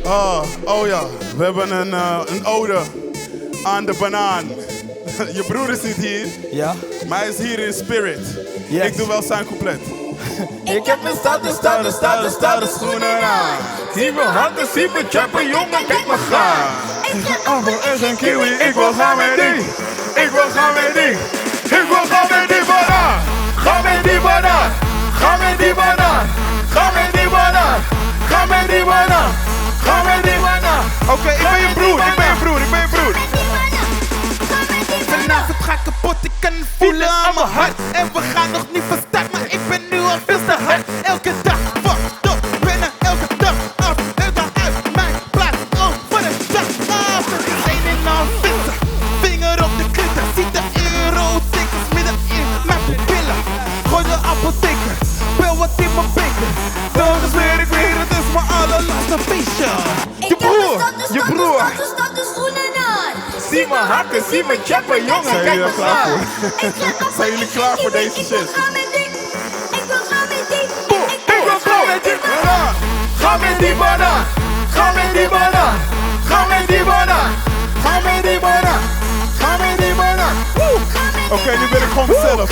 Oh ja, we hebben een ode aan de banaan. Je broer is niet hier, Ja? maar hij is hier in spirit. Yes. Ik doe wel zijn couplet. Ik heb mijn stoute schoenen aan. Zie mijn handen, zie mijn chappen, jongen, kijk me gaan. Ik ga appel en geen kiwi, ik wil gaan met die. Ik wil gaan met die. Ik wil gaan met die banaan. Ga met die banaan. Ga met die banaan. Ga met die banaan. Ga met die banaan. Ga met die banaan. Oké, ik ben je broer, ik ben je broer, ik ben je broer. Vanavond ga ik kapot, ik kan het voelen aan mijn hart. En we gaan nog niet van start, maar ik ben nu al veel te hard. Elke dag, fucked up, ben er elke dag af. Elke uit mijn plaats, oh, voor de dag af. Er is een en al vissen, vinger op de klitter. Ziet de eurotickets midden in mijn pupillen. Gooi de apotheker, bel wat in mijn beker. Dan zweer ik weer, het is mijn allerlaatste feestje. Je broer, je broer. Zie mijn hakken, zie mijn chappen, jongen, Zijn kijk jullie me er klaar gaan. voor? Zijn jullie klaar voor deze shit? Ik wil gaan met die banaan. Ga met die banaan. Ga met die banaan. Ga met die banaan. Ga met die banaan. Ga met die banaan. Oké, nu ben ik gewoon mezelf.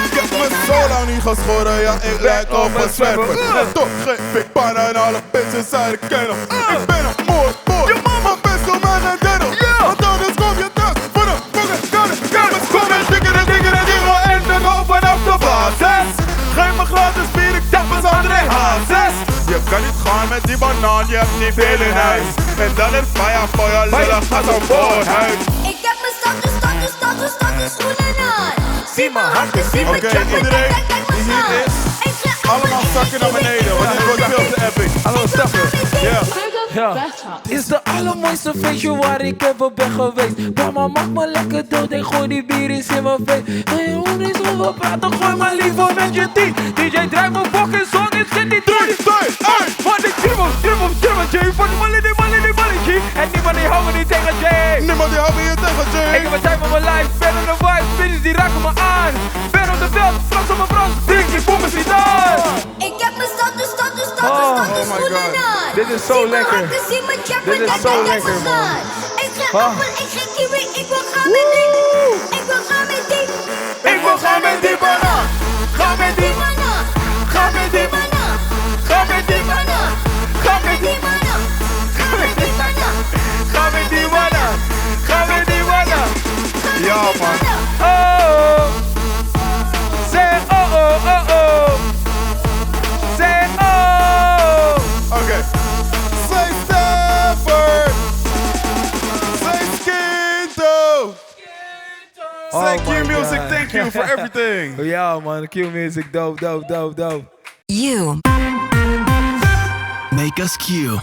Ik heb me zo lang niet geschoren, ja, ik lijk op een zwerver. En toch geef ik pannen aan alle bitches uit de kennel. Ik ben een moordboy, maar best wel met een dennel. Want anders kom je thuis voor de fucking kannen. Kom en dikker en dikker en dikker en de gewoon vanaf de basis. Geef me gratis bier, ik tap eens André Hazes. Je kan niet gaan met die banaan, je hebt niet veel in huis. En dan is fire voor je lullig als een boorhuis. Ik heb mijn stoute schoenen aan. Zie mijn hakken, zie mijn Oké, chappen. iedereen die hier is, allemaal zakken naar beneden, want dit wordt veel te epic. Hallo, stappen. Ja. Ja. Is de allermooiste feestje waar ik even ben geweest. Mama mag me lekker dood en gooi die bier eens in mijn face. Mijn jongen is over praten, gooi maar liever met je team. DJ draai mijn fucking song en zet die 3, 2, 1. Van de dribbel, J. Van de Molly, G. En niemand die houdt me niet tegen J. Niemand die houdt me hier tegen Jay. Ik ben tijd van mijn life, ben op de vibe, bitches die raken me aan. Ben op de veld, Frans op mijn Frans, drink die boem is niet aan. Ik heb mijn stoute Oh schoenen aan. Dit is zo lekker. Dit is zo lekker, man. Ik ga appel, ik ga kiwi, ik wil gaan met die. Ik wil gaan met die. Ik wil gaan met die banaan. Ga met die banaan. Ga met die banaan. Ga met die banaan. Ga met die banaan. Ga met die banaan. Ga met die banaan. Ga met die banaan. Ja, man. Oh. Zeg oh oh oh oh. Zeg oh. Oké. Say Stafford. Say Skinto. Say Oh Q my Music, God. thank you for everything. Ja man, Q Music, dope. You make us Q.